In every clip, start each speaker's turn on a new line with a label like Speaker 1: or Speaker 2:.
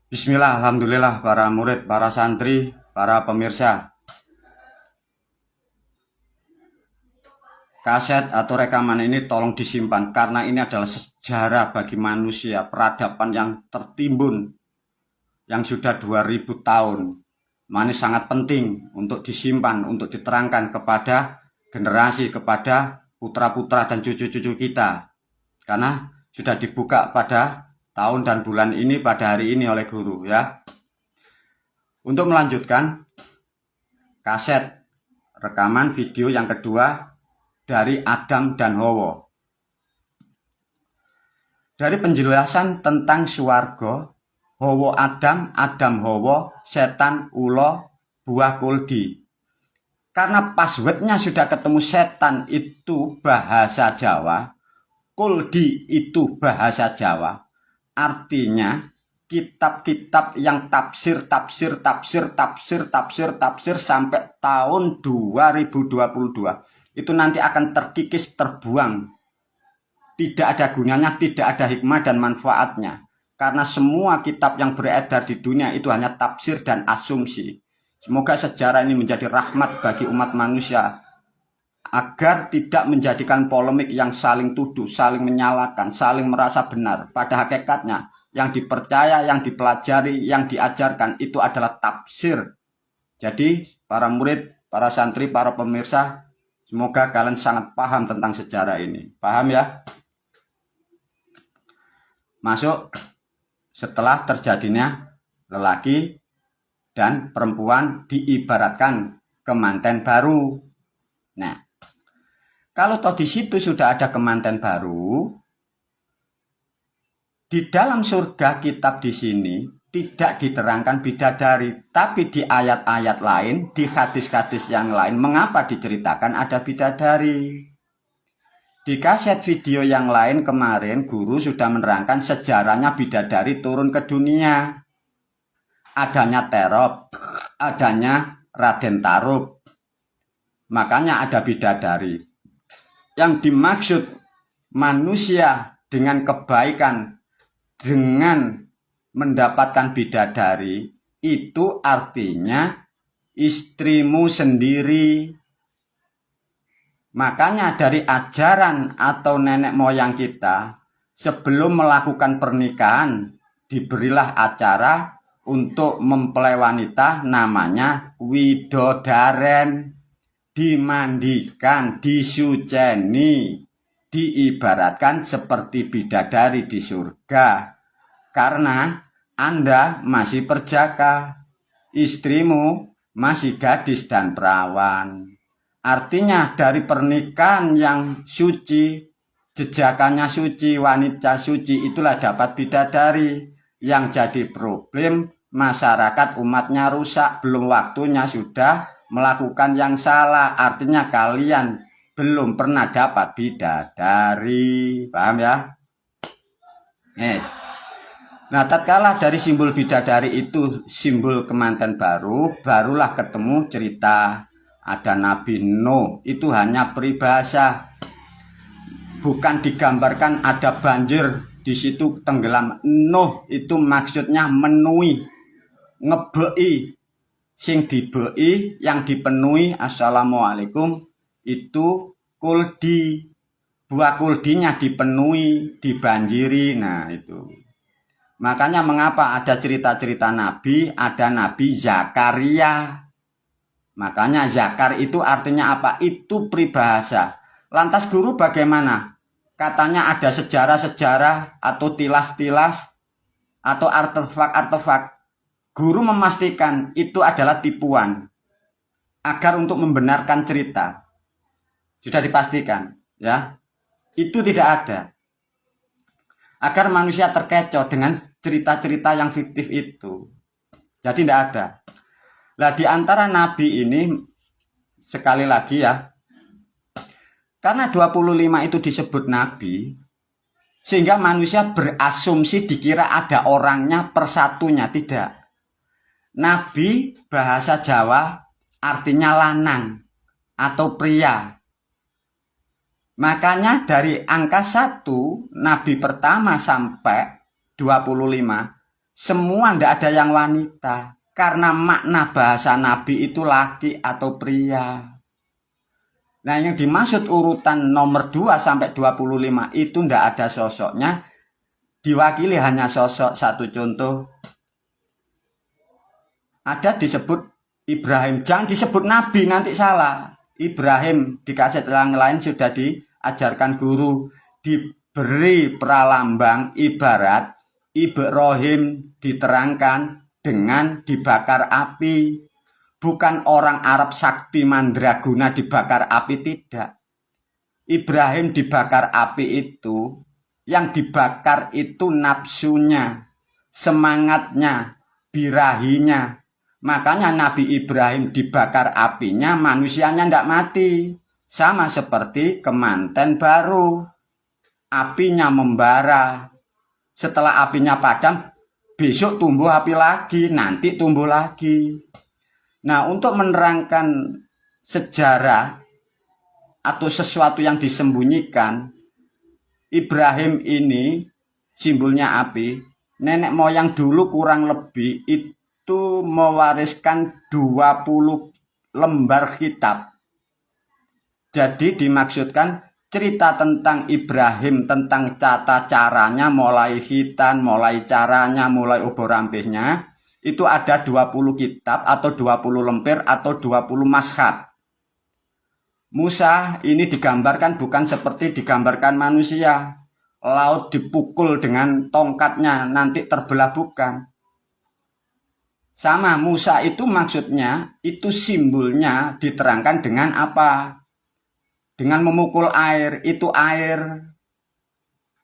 Speaker 1: Bismillah, alhamdulillah para murid, para santri, para pemirsa. Kaset atau rekaman ini tolong disimpan karena ini adalah sejarah bagi manusia, peradaban yang tertimbun yang sudah 2000 tahun. Ini sangat penting untuk disimpan, untuk diterangkan kepada generasi, kepada putra-putra dan cucu-cucu kita. Karena sudah dibuka pada tahun dan bulan ini pada hari ini oleh guru ya. Untuk melanjutkan kaset rekaman video yang kedua dari Adam dan Hawa. Dari penjelasan tentang swarga, Hawa Adam, Adam Hawa, setan ula, buah kuldi. Karena passwordnya sudah ketemu, setan itu bahasa Jawa, kuldi itu bahasa Jawa. Artinya kitab-kitab yang tafsir sampai tahun 2022 itu nanti akan terkikis, terbuang. Tidak ada gunanya, tidak ada hikmah dan manfaatnya. Karena semua kitab yang beredar di dunia itu hanya tafsir dan asumsi. Semoga sejarah ini menjadi rahmat bagi umat manusia, agar tidak menjadikan polemik yang saling tuduh, saling menyalahkan, saling merasa benar. Pada hakikatnya, yang dipercaya, yang dipelajari, yang diajarkan itu adalah tafsir. Jadi, para murid, para santri, para pemirsa, semoga kalian sangat paham tentang sejarah ini. Paham ya? Masuk setelah terjadinya lelaki dan perempuan diibaratkan kemanten baru. Nah, kalau toh di situ sudah ada kemanten baru, di dalam surga kitab di sini tidak diterangkan bidadari, tapi di ayat-ayat lain, di hadis-hadis yang lain, mengapa diceritakan ada bidadari? Di kaset video yang lain kemarin, guru sudah menerangkan sejarahnya bidadari turun ke dunia. Adanya Terop, adanya Raden Tarub. Makanya ada bidadari. Yang dimaksud manusia dengan kebaikan, dengan mendapatkan bidadari, itu artinya istrimu sendiri. Makanya dari ajaran atau nenek moyang kita, sebelum melakukan pernikahan, diberilah acara untuk mempelai wanita namanya widodaren. Dimandikan, disuceni, diibaratkan seperti bidadari di surga. Karena Anda masih perjaka, istrimu masih gadis dan perawan. Artinya dari pernikahan yang suci, jejakannya suci, wanita suci, itulah dapat bidadari. Yang jadi problem, masyarakat umatnya rusak, belum waktunya sudah melakukan yang salah. Artinya kalian belum pernah dapat bidadari. Paham ya? Nah, tatkala dari simbol bidadari itu simbol kemanten baru, barulah ketemu cerita ada Nabi Nuh. Itu hanya peribahasa, bukan digambarkan ada banjir di situ tenggelam. Nuh itu maksudnya menui, ngebei. Sing dibei, yang dipenuhi, assalamualaikum, itu kuldi. Buah kuldinya dipenuhi, dibanjiri. Nah itu. Makanya mengapa ada cerita-cerita Nabi, ada Nabi Zakaria. Makanya Zakar itu artinya apa? Itu peribahasa. Lantas guru bagaimana? Katanya ada sejarah-sejarah atau tilas-tilas atau artefak-artefak. Guru memastikan itu adalah tipuan agar untuk membenarkan cerita. Sudah dipastikan, ya. Itu tidak ada. Agar manusia terkecoh dengan cerita-cerita yang fiktif itu. Jadi tidak ada. Nah, di antara nabi ini sekali lagi ya. Karena 25 itu disebut nabi, sehingga manusia berasumsi dikira ada orangnya persatunya, tidak. Nabi bahasa Jawa artinya lanang atau pria. Makanya dari angka 1, nabi pertama sampai 25, Semua ndak ada yang wanita. Karena makna bahasa Nabi itu laki atau pria. Nah, yang dimaksud urutan nomor 2 sampai 25 itu ndak ada sosoknya. Diwakili hanya sosok. Satu contoh. Ada disebut Ibrahim. Jangan disebut Nabi, nanti salah. Ibrahim di kaset yang lain sudah diajarkan guru. Diberi pralambang ibarat Ibrahim diterangkan dengan dibakar api. Bukan orang Arab sakti mandraguna dibakar api, tidak. Ibrahim dibakar api itu, yang dibakar itu nafsunya, semangatnya, birahinya. Makanya Nabi Ibrahim dibakar apinya, manusianya tidak mati. Sama seperti kemanten baru. Apinya membara. Setelah apinya padam, besok tumbuh api lagi, nanti tumbuh lagi. Nah, untuk menerangkan sejarah atau sesuatu yang disembunyikan, Ibrahim ini simbolnya api. Nenek moyang dulu kurang lebih itu mewariskan 20 lembar kitab. Jadi dimaksudkan cerita tentang Ibrahim, tentang tata caranya, mulai khitan, mulai caranya, mulai obor rampihnya, itu ada 20 kitab atau 20 lembar atau 20 mashab. Musa ini digambarkan bukan seperti digambarkan manusia. Laut dipukul dengan tongkatnya, nanti terbelah, bukan. Sama, Musa itu maksudnya, itu simbolnya diterangkan dengan apa? Dengan memukul air, itu air.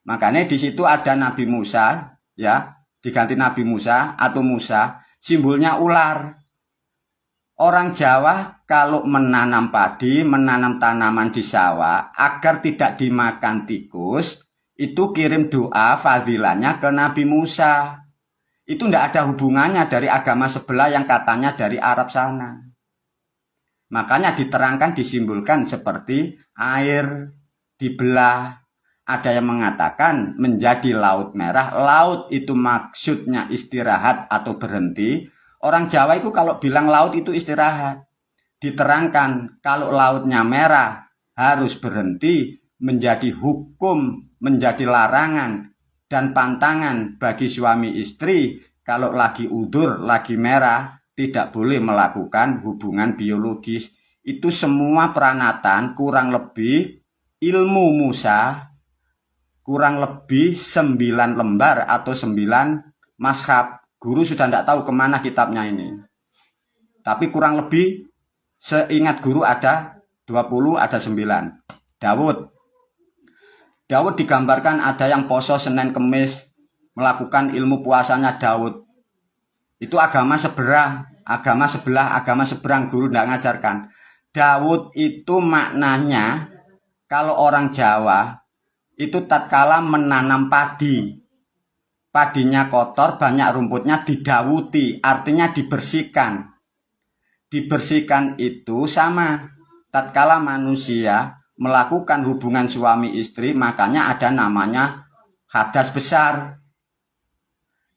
Speaker 1: Makanya di situ ada Nabi Musa, ya, diganti Nabi Musa atau Musa, simbolnya ular. Orang Jawa kalau menanam padi, menanam tanaman di sawah, agar tidak dimakan tikus, itu kirim doa fadilahnya ke Nabi Musa. Itu tidak ada hubungannya dari agama sebelah yang katanya dari Arab sana. Makanya diterangkan, disimbolkan seperti air dibelah. Ada yang mengatakan menjadi laut merah. Laut itu maksudnya istirahat atau berhenti. Orang Jawa itu kalau bilang laut itu istirahat. Diterangkan kalau lautnya merah harus berhenti, menjadi hukum, menjadi larangan dan pantangan bagi suami istri. Kalau lagi udur, lagi merah, tidak boleh melakukan hubungan biologis. Itu semua peranatan kurang lebih ilmu Musa, kurang lebih 9 lembar atau 9 mashab. Guru sudah tidak tahu kemana kitabnya ini. Tapi kurang lebih seingat guru ada 20, ada 9. Daud digambarkan ada yang poso Senin Kemis, melakukan ilmu puasanya Daud. Itu agama seberang, agama seberang, guru tidak ngajarkan. Daud itu maknanya, kalau orang Jawa, itu tatkala menanam padi. Padinya kotor, banyak rumputnya, didawuti, artinya dibersihkan. Dibersihkan itu sama, tatkala manusia melakukan hubungan suami istri, makanya ada namanya hadas besar.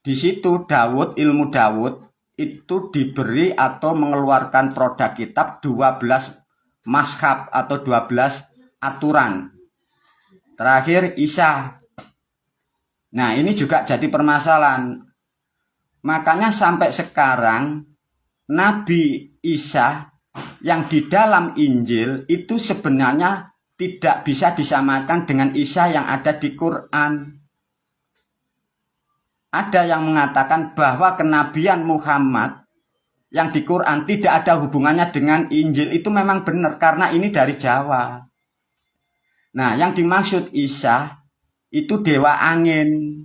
Speaker 1: Di situ Daud, ilmu Daud itu diberi atau mengeluarkan produk kitab 12 mashab atau 12 aturan. Terakhir Isa. Nah, ini juga jadi permasalahan. Makanya sampai sekarang Nabi Isa yang di dalam Injil itu sebenarnya tidak bisa disamakan dengan Isa yang ada di Quran. Ada yang mengatakan bahwa kenabian Muhammad yang di Quran tidak ada hubungannya dengan Injil. Itu memang benar karena ini dari Jawa. Nah, yang dimaksud Isa itu dewa angin.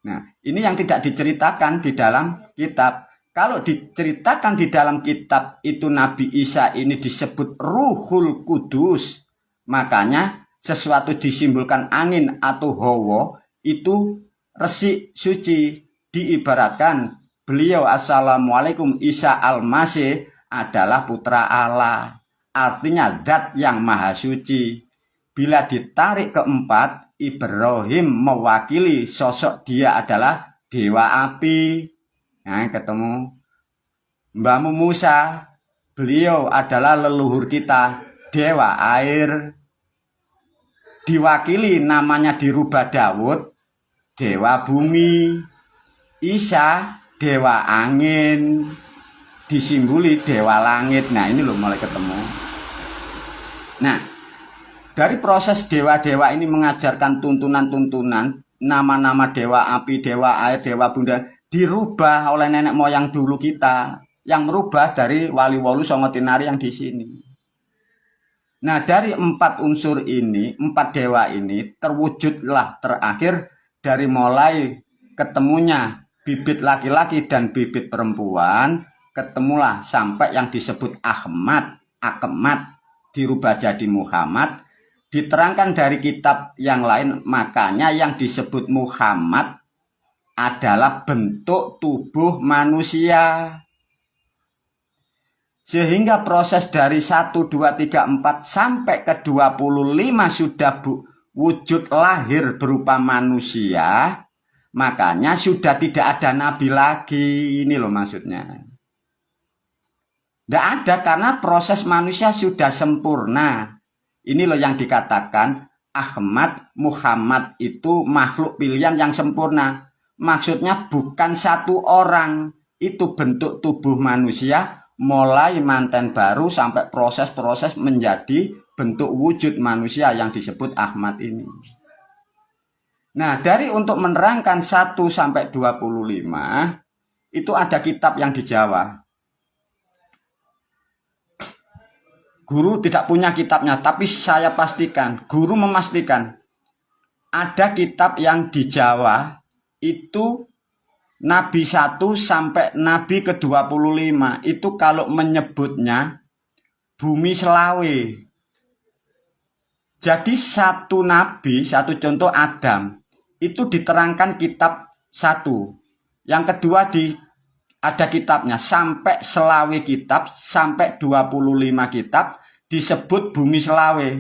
Speaker 1: Nah, ini yang tidak diceritakan di dalam kitab. Kalau diceritakan di dalam kitab itu Nabi Isa ini disebut Ruhul Kudus. Makanya sesuatu disimbolkan angin atau hawa itu resik suci. Diibaratkan beliau Assalamualaikum Isa Al-Masih adalah putra Allah. Artinya zat yang maha suci. Bila ditarik keempat, Ibrahim mewakili sosok dia adalah dewa api. Nah, ketemu Mbah Musa, beliau adalah leluhur kita, dewa air. Diwakili namanya dirubah Daud, dewa bumi. Isa, dewa angin, disimboli dewa langit. Nah, ini loh mulai ketemu. Nah, dari proses dewa-dewa ini mengajarkan tuntunan-tuntunan, nama-nama dewa api, dewa air, dewa bunda dirubah oleh nenek moyang dulu kita, yang merubah dari Wali Wolu Songo Tinari yang di sini. Nah, dari 4 unsur ini, 4 dewa ini terwujudlah terakhir dari mulai ketemunya bibit laki-laki dan bibit perempuan, ketemulah sampai yang disebut Ahmad, Akmat, dirubah jadi Muhammad, diterangkan dari kitab yang lain. Makanya yang disebut Muhammad adalah bentuk tubuh manusia. Sehingga proses dari 1, 2, 3, 4 sampai ke 25 sudah wujud lahir berupa manusia. Makanya sudah tidak ada nabi lagi. Ini loh maksudnya. Tidak ada, karena proses manusia sudah sempurna. Ini loh yang dikatakan Ahmad, Muhammad itu makhluk pilihan yang sempurna. Maksudnya bukan satu orang. Itu bentuk tubuh manusia mulai manten baru sampai proses-proses menjadi bentuk wujud manusia yang disebut Ahmad ini. Nah, dari untuk menerangkan 1 sampai 25 itu ada kitab yang di Jawa. Guru tidak punya kitabnya, tapi saya pastikan, guru memastikan ada kitab yang di Jawa itu Nabi 1 sampai Nabi ke-25 itu kalau menyebutnya bumi selawe. Jadi satu nabi, satu contoh Adam, itu diterangkan kitab 1. Yang kedua ada kitabnya sampai selawe kitab, sampai 25 kitab disebut bumi selawe.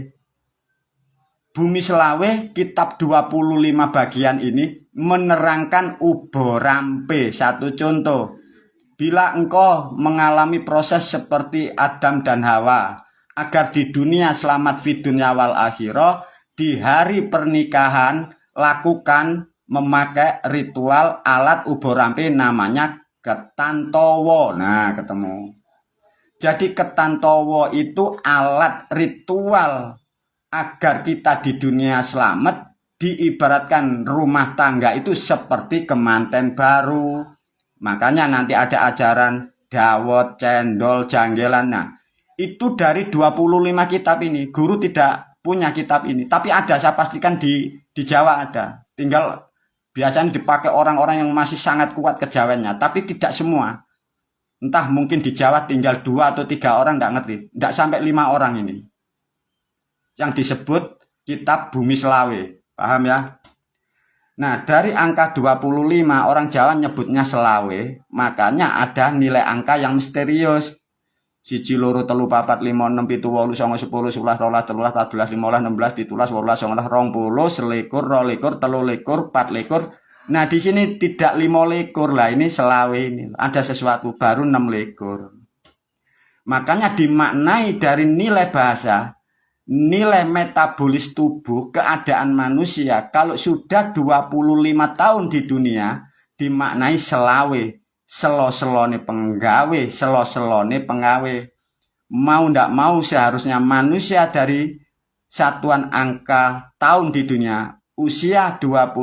Speaker 1: Bumi selawe kitab 25 bagian ini menerangkan uborampe. Satu contoh, bila engkau mengalami proses seperti Adam dan Hawa, agar di dunia selamat fid dunya wal akhirah, di hari pernikahan lakukan memakai ritual alat uborampe namanya ketantowo. Nah, ketemu. Jadi ketantowo itu alat ritual agar kita di dunia selamat. Diibaratkan rumah tangga itu seperti kemanten baru. Makanya nanti ada ajaran dawet, cendol, janggelan. Nah, itu dari 25 kitab ini. Guru tidak punya kitab ini, tapi ada, saya pastikan di Jawa ada. Tinggal biasanya dipakai orang-orang yang masih sangat kuat kejawennya, tapi tidak semua. Entah mungkin di Jawa tinggal 2 atau 3 orang, tidak ngerti. Tidak sampai 5 orang ini yang disebut kitab bumi selawe. Paham ya? Nah, dari angka 25 orang Jawa nyebutnya selawe, makanya ada nilai angka yang misterius. 1, 2, 3, 4, 5, 6, 7, 8, 9, 10, 11, 12, 13, 14, 15, 16, 17, 18, 19, 20, 21, 22, 23, 24. Nah, di sini tidak 25 lah, ini selawe ini. Ada sesuatu baru 26. Makanya dimaknai dari nilai bahasa, nilai metabolis tubuh, keadaan manusia kalau sudah 25 tahun di dunia dimaknai selawe, selo-selone penggawe, selo-selone pengawe. Mau ndak mau seharusnya manusia dari satuan angka tahun di dunia usia 25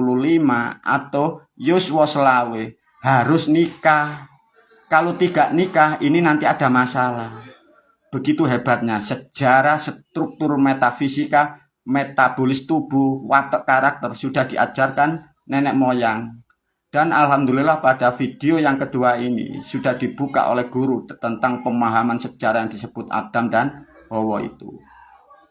Speaker 1: atau yuswa selawe harus nikah. Kalau tidak nikah ini nanti ada masalah. Begitu hebatnya sejarah, struktur metafisika, metabolis tubuh, watak karakter sudah diajarkan nenek moyang. Dan alhamdulillah pada video yang kedua ini sudah dibuka oleh guru tentang pemahaman sejarah yang disebut Adam dan Hawa itu.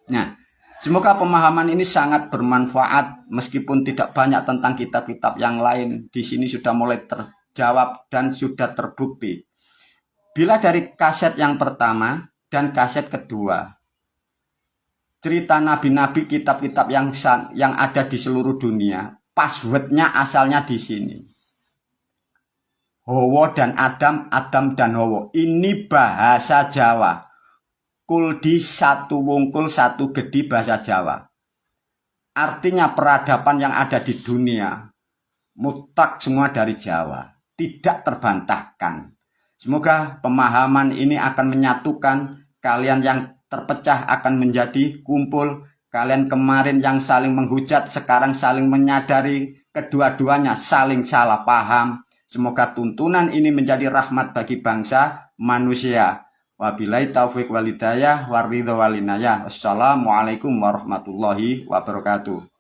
Speaker 1: Nah, semoga pemahaman ini sangat bermanfaat meskipun tidak banyak tentang kitab-kitab yang lain. Di sini sudah mulai terjawab dan sudah terbukti. Bila dari kaset yang pertama dan kaset kedua, cerita nabi-nabi, kitab-kitab yang ada di seluruh dunia, passwordnya asalnya di sini. Hawa dan Adam, Adam dan Hawa. Ini bahasa Jawa. Kuldi satu wungkul satu gedi bahasa Jawa. Artinya peradaban yang ada di dunia mutlak semua dari Jawa, tidak terbantahkan. Semoga pemahaman ini akan menyatukan kalian yang terpecah akan menjadi kumpul. Kalian kemarin yang saling menghujat sekarang saling menyadari kedua-duanya saling salah paham. Semoga tuntunan ini menjadi rahmat bagi bangsa manusia. Wabillahi taufiq walhidayah waridho walinayah. Wassalamualaikum warahmatullahi wabarakatuh.